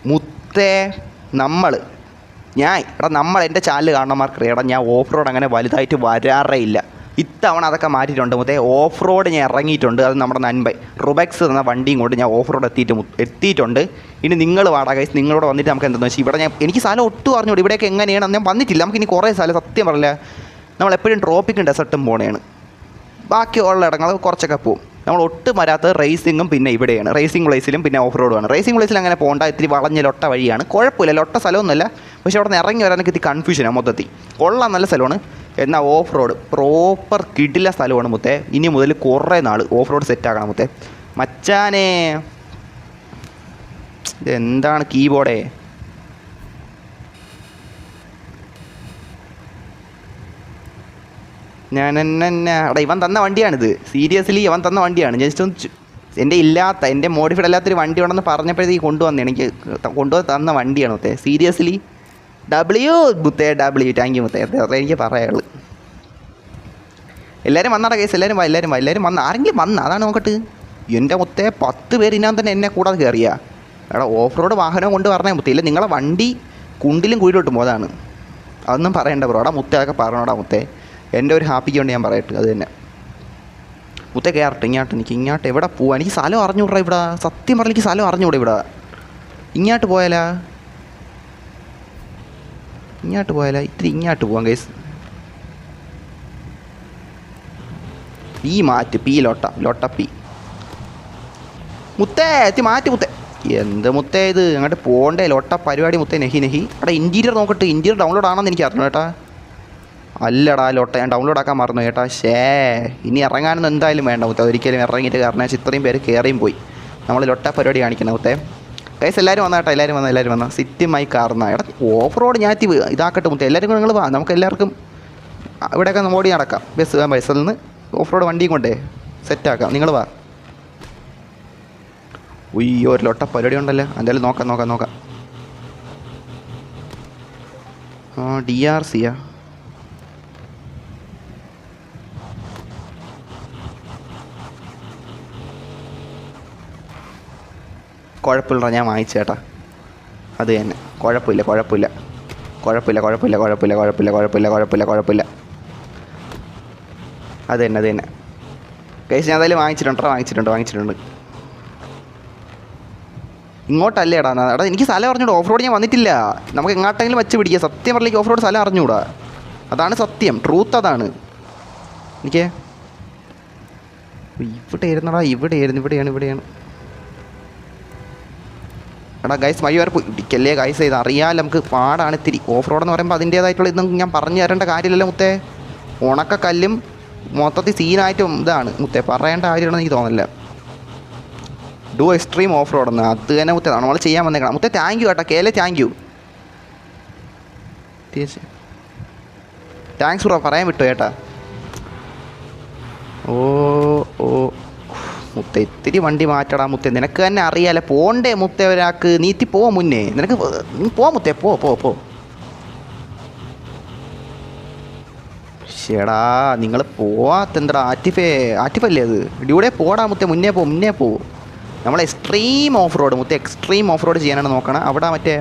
മുത്തേ നമ്മൾ എൻ്റെ ചാനൽ കാണുന്നമാർക്കറിയാം. ഞാൻ ഓഫ് റോഡ് അങ്ങനെ വലുതായിട്ട് വരാറേ ഇല്ല. ഇത്തവണ അതൊക്കെ മാറ്റിയിട്ടുണ്ട് മുത്തേ. ഓഫ് റോഡ് ഞാൻ ഇറങ്ങിയിട്ടുണ്ട്. അത് നമ്മുടെ നൻപൈ റുബെക്സ് എന്ന വണ്ടിയും കൊണ്ട് ഞാൻ ഓഫ് റോഡ് എത്തിയിട്ടുണ്ട്. ഇനി നിങ്ങൾ വാടാ ഗൈസ്, നിങ്ങളോട് വന്നിട്ട് നമുക്ക് എന്താണെന്ന് വെച്ചാൽ ഇവിടെ എനിക്ക് സ്ഥലം ഒട്ടും അറിഞ്ഞൂടെ ഇവിടെയൊക്കെ എങ്ങനെയാണ്. ഞാൻ വന്നിട്ടില്ല. നമുക്കിനി കുറേ സ്ഥലം സത്യം പറയില്ല. നമ്മളെപ്പോഴും ട്രോപ്പിക്കും ഡെസർട്ടും പോകണേണ്. ബാക്കിയുള്ള ഇടങ്ങൾ കുറച്ചൊക്കെ പോവും. നമ്മൾ ഒട്ടും വരാത്തത് റേസിങ്ങും പിന്നെ ഇവിടെയാണ്. റേസിംഗ് പ്ലേസിലും പിന്നെ ഓഫ് റോഡുമാണ്. റേസിംഗ് പ്ലേസിൽ അങ്ങനെ പോകേണ്ട, ഇത്തിരി വളഞ്ഞ ലൊട്ട വഴിയാണ്. കുഴപ്പമില്ല, ലൊട്ട സ്ഥലമൊന്നുമല്ല. പക്ഷേ അവിടെ നിന്ന് ഇറങ്ങി വരാനൊക്കെ ഇത്തിരി കൺഫ്യൂഷനാണ് മൊത്തത്തിൽ. കൊള്ളാം, നല്ല സ്ഥലമാണ്. എന്നാൽ ഓഫ് റോഡ് പ്രോപ്പർ കിടില സ്ഥലമാണ് മുത്തേ. ഇനി മുതൽ കുറേ നാൾ ഓഫ് റോഡ് സെറ്റാക്കണം മുത്തേ. മച്ചാനേ, ഇതെന്താണ് കീബോർഡേ? അവിടെ ഇവൻ തന്ന വണ്ടിയാണിത്. സീരിയസ്ലി ഇവൻ തന്ന വണ്ടിയാണ്. ജസ്റ്റ് ഒന്ന് എൻ്റെ മോഡിഫൈഡ് അല്ലാത്തൊരു വണ്ടി ഉണ്ടെന്ന് പറഞ്ഞപ്പോഴത്തേക്ക് കൊണ്ടുവന്നു. എനിക്ക് കൊണ്ടുവന്ന് തന്ന വണ്ടിയാണ് മുത്തേ. സീരിയസ്ലി മുത്തേ താങ്ക് യു മുത്തേ. അത്രേ എനിക്ക് പറയാനുള്ളൂ. എല്ലാവരും വന്നാടാ കേസ്, എല്ലാവരും വന്ന് ആരെങ്കിലും വന്ന അതാണ് നോക്കട്ട്. എൻ്റെ മുത്തേ 10 പേര് ഇതിനകത്ത് തന്നെ എന്നെ കൂടാതെ കയറിയാ. എടാ ഓഫ് റോഡ് വാഹനം കൊണ്ട് പറഞ്ഞാൽ മുത്തേ. ഇല്ല നിങ്ങളെ വണ്ടി കുണ്ടിലും കുഴിയിലോട്ടും പോയതാണ്. അതൊന്നും പറയണ്ട ബ്രോ. മുത്തേ അതൊക്കെ പറഞ്ഞോടാ മുത്തേ. എൻ്റെ ഒരു ഹാപ്പിക്ക് വേണ്ടി ഞാൻ പറയട്ടെ. അത് തന്നെ മുത്തേ കയറട്ടെ. എനിക്ക് എവിടെ പോവാൻ എനിക്ക് സ്ഥലം അറിഞ്ഞുകൂടാ ഇവിടെ. സത്യം പറഞ്ഞാൽ എനിക്ക് സ്ഥലം അറിഞ്ഞുകൂടാ ഇവിടെ. ഇങ്ങോട്ട് പോയാലാ ഇത്തിരി ഇങ്ങോട്ട് പോവാം ഗൈസ്. പി ലൊട്ട പി മുത്തേ മാറ്റി മുത്തേ. എന്ത് മുത്തേ ഇത്? അങ്ങോട്ട് പോകണ്ടേ ലൊട്ട പരിപാടി മുത്തേ. നെഹി അവിടെ ഇൻറ്റീരിയർ നോക്കട്ടെ. ഇൻറ്റീരിയർ ഡൗൺലോഡ് ആണെന്ന് എനിക്ക് അറിഞ്ഞു കേട്ടാ. അല്ലടാ ലൊട്ട, ഞാൻ ഡൗൺലോഡ് ആക്കാൻ മറന്നു കേട്ടാ. ഇനി ഇറങ്ങാനൊന്നും എന്തായാലും വേണ്ട മുത്തേ. ഒരിക്കലും ഇറങ്ങിയിട്ട് കാരണം ഇത്രയും പേര് കയറിയും പോയി. നമ്മൾ ലൊട്ട പരിപാടി കാണിക്കുന്നത് മുത്തേ. ഗൈസ് എല്ലാവരും വന്നാ കേട്ടോ. എല്ലാവരും വന്ന സിറ്റി മൈ കാർന്നാ. എടാ ഓഫ് റോഡ് ഞാൻ ഇതാക്കട്ടെ മുത്തേ. എല്ലാവരും നിങ്ങൾ വാ, നമുക്ക് എല്ലാവർക്കും ഇവിടെയൊക്കെ ഓടി നടക്കാം. ബസ്സിൽ നിന്ന് ഓഫ് റോഡ് വണ്ടിയും കൊണ്ടേ സെറ്റാക്കാം. നിങ്ങൾ വാ. ഉയ്യോ ഒരു ലൊട്ട പരിപാടി ഉണ്ടല്ലോ. എന്തായാലും നോക്കാം. DRCയാ? കുഴപ്പമില്ല, ഞാൻ വാങ്ങിച്ചേട്ടാ. അത് തന്നെ കുഴപ്പമില്ല. അത് തന്നെ കേസ് ഞാൻ എന്തായാലും വാങ്ങിച്ചിട്ടുണ്ട്. ഇങ്ങോട്ടല്ലേ എടാ എനിക്ക് സ്ഥലം അറിഞ്ഞൂടാ. ഓഫ് റോഡ് ഞാൻ വന്നിട്ടില്ല. നമുക്ക് എങ്ങോട്ടെങ്കിലും വെച്ച് പിടിക്കുക. സത്യം പറഞ്ഞിലേക്ക് ഓഫ് റോഡ് സ്ഥലം അറിഞ്ഞൂടാ. അതാണ് സത്യം, ട്രൂത്ത് അതാണ്. എനിക്ക് ഇവിടെയാണ്. എടാ ഗൈസ് വഴി വരെ ഇടിക്കല്ലേ ഗൈസ്. ഇത് അറിയാമല്ലോ നമുക്ക് പാടാണ് ഇത്തിരി. ഓഫ് റോഡെന്ന് പറയുമ്പോൾ അതിൻ്റേതായിട്ടുള്ള ഇതൊന്നും ഞാൻ പറഞ്ഞു തരേണ്ട കാര്യമില്ലല്ലോ മുത്തേ. ഉണക്കക്കല്ലും മൊത്തത്തിൽ സീനായിട്ടും ഇതാണ് മുത്തേ. പറയേണ്ട കാര്യമാണെന്ന് എനിക്ക് തോന്നില്ല. ഡു എക്സ്ട്രീം ഓഫ് റോഡെന്ന് അത് തന്നെ മുത്തേ നമ്മൾ ചെയ്യാൻ വന്നേക്കണം മുത്തേ. താങ്ക് യു കേട്ടോ കേലെ, താങ്ക് യു. താങ്ക്സ് ബ്രോ, പറയാൻ വിട്ടു കേട്ടാ. ഓ മുത്തേ ഇത്തിരി വണ്ടി മാറ്റടാ മുത്തേ. നിനക്ക് തന്നെ അറിയാലോ പോണ്ടേ മുത്തേ ഒരാൾക്ക്. നീത്തി പോ മുന്നേ. നിനക്ക് പോ മുത്തേ, പോ. ശേടാ നിങ്ങൾ പോവാത്തെന്താ? ആറ്റിഫല്ലേ അത്? ഇവിടെ പോടാ മുത്തേ. മുന്നേ പോ. നമ്മൾ എക്സ്ട്രീം ഓഫ് റോഡ് മുത്തേ. എക്സ്ട്രീം ഓഫ് റോഡ് ചെയ്യാനാണ് നോക്കണം. അവിടെ മറ്റേ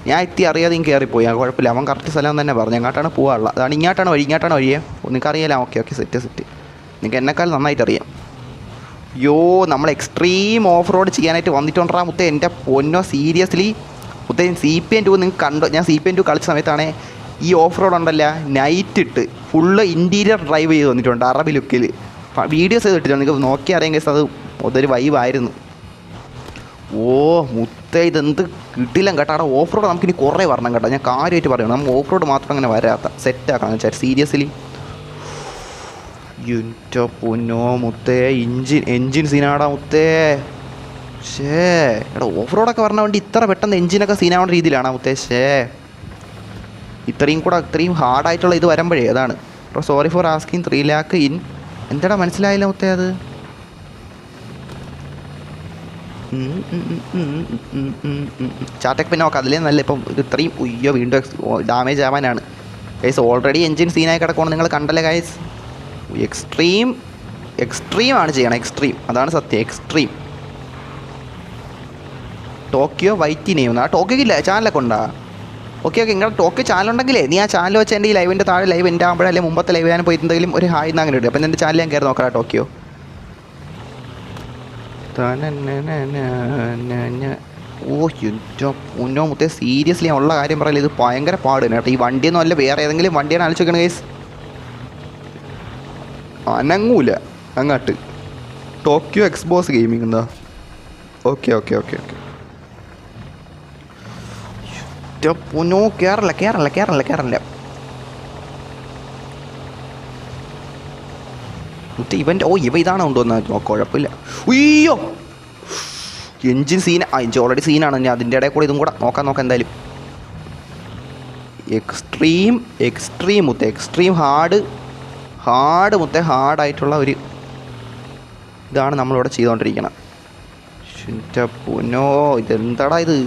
ഞാൻ അറിയാതെ കയറിപ്പോയി. കുഴപ്പമില്ല, അവൻ കറക്റ്റ് സ്ഥലം തന്നെ പറഞ്ഞു. എങ്ങോട്ടാണ് പോകാനുള്ളത്? അതാണ് ഇങ്ങോട്ടാണ് വഴിയേ. നിങ്ങൾക്ക് അറിയാലോ. Okay set. നിങ്ങൾക്ക് എന്നെക്കാൾ നന്നായിട്ട് അറിയാം. നമ്മൾ എക്സ്ട്രീം ഓഫ് റോഡ് ചെയ്യാനായിട്ട് വന്നിട്ടുണ്ടാ മുത്തേ. എൻ്റെ പൊന്നോ സീരിയസ്ലി മുത്തേ. CPN2 നിങ്ങൾക്ക് കണ്ടോ? ഞാൻ CPN2 കളിച്ച സമയത്താണ് ഈ ഓഫ് റോഡ് ഉണ്ടല്ലോ നൈറ്റ് ഇട്ട് ഫുള്ള് ഇൻറ്റീരിയർ ഡ്രൈവ് ചെയ്ത് വന്നിട്ടുണ്ട്. അറബി ലുക്കിൽ വീഡിയോസ് ചെയ്തിട്ടില്ല. നിങ്ങൾക്ക് നോക്കി അറിയാൻ കേസ് അത് അതൊരു വൈബായിരുന്നു. മുത്തേ ഇതെന്ത് കിട്ടില്ല കേട്ടോ. അവിടെ ഓഫ് റോഡ് നമുക്കിനി കുറേ വരണം കേട്ടോ. ഞാൻ കാര്യമായിട്ട് പറയണം. നമ്മൾ ഓഫ് റോഡ് മാത്രം അങ്ങനെ വരാത്ത സെറ്റാക്കണം വെച്ചാൽ സീരിയസ്ലി. എൻ്റെ പൊന്നോ മുത്തേ. എൻജിൻ സീനാടാ മുത്തേ. എടാ ഓഫ് റോഡൊക്കെ വരണ വേണ്ടി ഇത്ര പെട്ടെന്ന് എൻജിനൊക്കെ സീനാവേണ്ട രീതിയിലാണ് മുത്തേ. ഇത്രയും ഹാർഡായിട്ടുള്ള ഇത് വരുമ്പോഴേ അതാണ്. Sorry four asking 3 lakh in. എന്താടാ മനസ്സിലായില്ല മുത്തേ അത്? ചാറ്റക്ക് പിന്നെ നോക്കാം. അതിലേ നല്ല ഇപ്പം ഇത്രയും വീണ്ടും ഡാമേജ് ആവാനാണ് ഗൈസ്. ഓൾറെഡി എൻജിൻ സീനായി കിടക്കണം. നിങ്ങൾ കണ്ടല്ലേ ഗൈസ്. എക്സ്ട്രീം ആണ് ചെയ്യണം. എക്സ്ട്രീം അതാണ് സത്യം. എക്സ്ട്രീം ടോക്കിയോ വൈറ്റി നെയ്യുന്ന ആ ടോക്കിയോ ഇല്ല ചാനലൊക്കെ ഉണ്ടാ. ഓക്കെ നിങ്ങളുടെ ടോക്കിയോ ചാനലുണ്ടെങ്കിലേ നീ ആ ചാനൽ വെച്ച് എൻ്റെ ഈ ലൈവിൻ്റെ താഴെ ലൈവ് എൻ്റെ ആകുമ്പോഴേ അല്ലെങ്കിൽ മുമ്പത്തെ ലൈവ് ഞാൻ പോയി എന്തെങ്കിലും ഒരു ഹായ് എന്ന് അങ്ങനെ ഇടും. അപ്പം എൻ്റെ ചാനൽ ഞാൻ കയറി നോക്കാം ടോക്കിയോ. ഓ എൻ്റെ പൊന്നോ മുത്തേ സീരിയസ്ലി ഉള്ള കാര്യം പറയില്ല, ഇത് ഭയങ്കര പാട് തന്നെ കേട്ടോ. ഈ വണ്ടിയൊന്നും അല്ല വേറെ ഏതെങ്കിലും വണ്ടിയാണ് ആലോചിച്ച് നോക്കണം ഗൈസ്. അനങ്ങൂല അങ്ങോട്ട്. ടോക്കിയോ എക്സ്ബോസ് ഗെയിമിംഗ് എന്താ. ഓക്കെ ഓക്കെ ഓക്കെ ഓക്കെ പൊന്നോ കേരള ഇവൻ്റെ ഇതാണോ കൊണ്ടുവന്നത് കുഴപ്പമില്ല. ഉയ്യോ എൻജിൻ സീൻ എൻജിൻ ഓൾറെഡി സീനാണ്. ഞാൻ അതിൻ്റെ ഇടയിൽ കൂടെ ഇതും കൂടെ നോക്കാം എന്തായാലും. എക്സ്ട്രീം ഹാർഡായിട്ടുള്ള ഒരു ഇതാണ് നമ്മളിവിടെ ചെയ്തുകൊണ്ടിരിക്കണം. എൻ്റെ പൊന്നോ ഇതെന്താടാ ഇത്,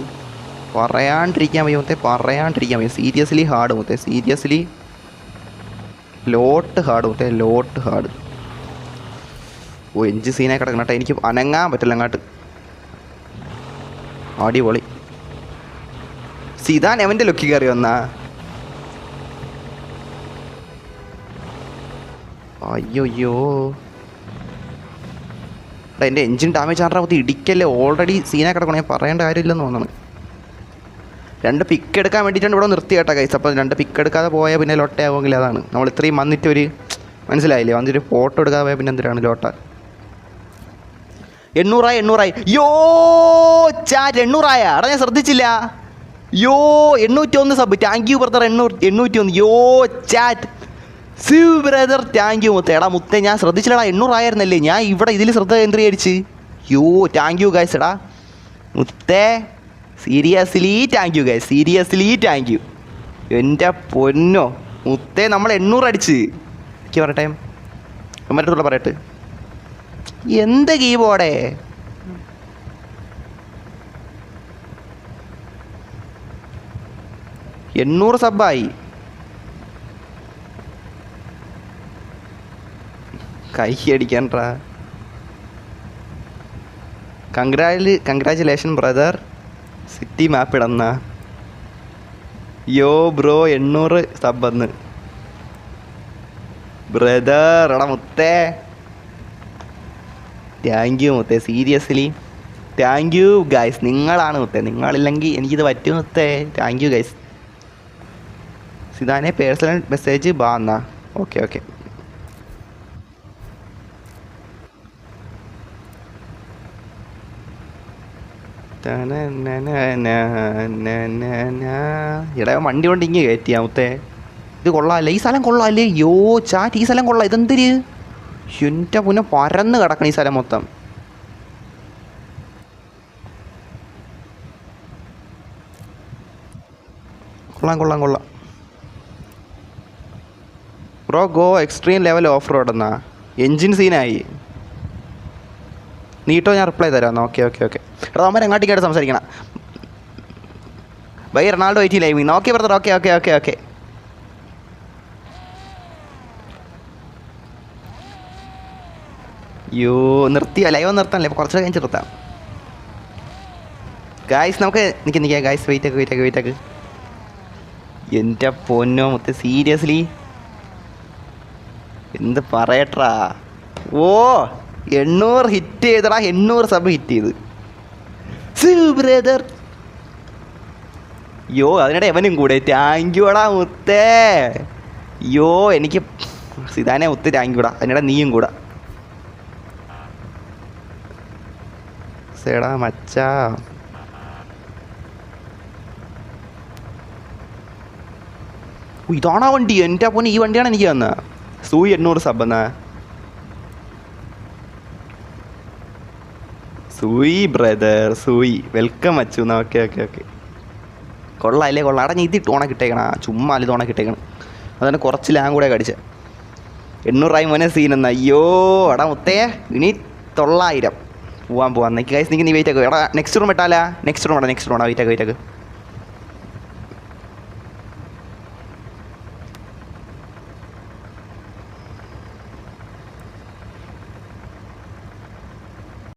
പറയാണ്ടിരിക്കാൻ വയ്യ. സീരിയസ്ലി ഹാർഡ് സീരിയസ്ലി ലോട്ട് ഹാർഡ്. ഓ എൻജിൻ സീനായി കിടക്കണം കേട്ടോ. എനിക്ക് അനങ്ങാൻ പറ്റില്ല അങ്ങോട്ട്. അടിപൊളി. സിദാൻ എവൻ്റെ ലുക്കി കയറി വന്നാ. അയ്യോ എൻ്റെ എൻജിൻ ഡാമേജ് ആണ്ടാ മൊത്തം ഇടിക്കല്ലേ. ഓൾറെഡി സീനായി കിടക്കണം, ഞാൻ പറയേണ്ട കാര്യമില്ലെന്ന് തോന്നുന്നു. 2 പിക്ക് എടുക്കാൻ വേണ്ടിയിട്ടാണ് ഇവിടെ നിർത്തി കേട്ടോ കൈസ്. അപ്പോൾ 2 പിക്ക് എടുക്കാതെ പോയാൽ പിന്നെ ലോട്ടയാവുമെങ്കിൽ അതാണ് നമ്മൾ ഇത്രയും വന്നിട്ടൊരു മനസ്സിലായില്ലേ, വന്നിട്ട് ഫോട്ടോ എടുക്കാതെ പോയാൽ പിന്നെ എന്തിനാണ് ലോട്ട. 800 യോ ചാറ്റ് 800 എടാ ഞാൻ ശ്രദ്ധിച്ചില്ല. യോ 801 സബ്. Thank you brother 801. യോ ചാറ്റ് ബ്രദർ താങ്ക് യു മുത്തേ. എടാ മുത്തേ ഞാൻ ശ്രദ്ധിച്ചില്ലടാ 800 ആയിരുന്നല്ലേ. ഞാൻ ഇവിടെ ഇതിൽ ശ്രദ്ധ കേന്ദ്രീകരിച്ച്. യോ താങ്ക് യു ഗൈസ്. എടാ മുത്തേ seriously thank you guys, seriously thank U. എൻ്റെ പൊന്നോ മുത്തേ നമ്മൾ 800 അടിച്ച്. എനിക്ക് പറയട്ടെ മറ്റത്തുള്ള പറയട്ടെ എന്ത് കീബോർഡേ. എണ്ണൂറ് സബ്ബായി. കൈ അടിക്കാൻട്രാ. Congratulation brother. സിറ്റി മാപ്പ് ഇടന്ന. യോ ബ്രോ 800 സബ്ബന്ന് ബ്രദർ. എടാ മുത്തേ താങ്ക് യു മുത്തേ, സീരിയസ്ലി താങ്ക് യു ഗൈസ്. നിങ്ങളാണ് മുത്തേ, നിങ്ങളില്ലെങ്കിൽ എനിക്കിത് പറ്റും മുത്തേ. Thank you guys. സിദാനെ പേഴ്സണൽ മെസ്സേജ് ബാ എന്നാ. ഓക്കെ എടാ വണ്ടി കൊണ്ട് ഇങ്ങനെ കയറ്റിയാ മുത്തേ. ഇത് കൊള്ളാമല്ലേ, ഈ സ്ഥലം കൊള്ളാമല്ലേ. യോ ചാറ്റ് ഈ സ്ഥലം കൊള്ളാം. ഇതെന്തിര് എൻ്റെ പുന്നെ പരന്ന് കിടക്കണം ഈ സ്ഥലം മൊത്തം. കൊള്ളാം bro. Go extreme level off road എന്നാ. എൻജിൻ സീനായി. നീട്ടോ ഞാൻ റിപ്ലൈ തരാം. ഓക്കെ എടാ അമ്മ എങ്ങാട്ടിങ്ങോട്ട് സംസാരിക്കണം. Bye Ronaldo 80 live. Okay brother. Okay യോ നിർത്തിയോ ലൈവ് നിർത്താനല്ലേ, ഇപ്പോൾ കുറച്ചുകൂടെ കഴിഞ്ഞ് നിർത്താം ഗായ്സ്. നമുക്ക് നിൽക്കാം ഗായ്സ്. വെയിറ്റ്. എൻ്റെ പൊന്നോ മുത്ത് സീരിയസ്ലി എന്ത് പറയട്ടാ. ഓ 800 ഹിറ്റ് ചെയ്തടാ. 800 സബ് ഹിറ്റ് ചെയ്ത് ബ്രദർ. യോ അതിനിടെ എവനും കൂടെ താങ്ക് യു എടാ മുത്തേ. യോ എനിക്ക് സിദാനെ മുത്ത് താങ്ക് യുടാ. അതിനിടെ നീയും കൂടാ സേടാ മച്ചാ. ഇതാണാ വണ്ടി. എൻ്റെ പൊന്നെ ഈ വണ്ടിയാണ് എനിക്ക് തന്നത്. സൂയി 800 സബ് എന്നാ. സൂയി ബ്രദർ സൂയി വെൽക്കം അച്ചു എന്നാ. ഓക്കെ കൊള്ളാം അല്ലേ. അടാ ഞാൻ ഇത് ഓണക്കിട്ടേക്കണ. ചുമ്മാ ഇത് ഓണക്കിട്ടേക്കണം. അതുതന്നെ കുറച്ച് ലാങ് കൂടെ കടിച്ച. 800 മോനെ സീൻ എന്നാ. അയ്യോ എടാ മുത്തേ ഇനി 900 പോവാൻ. എനിക്ക് ഗൈസ് നീ വെയിറ്റ് ആക്കുക. എടാ നെക്സ്റ്റ് റൂം ഇട്ടാലാ. നെക്സ്റ്റ് റൂം വെയിറ്റ് ആക്കുക.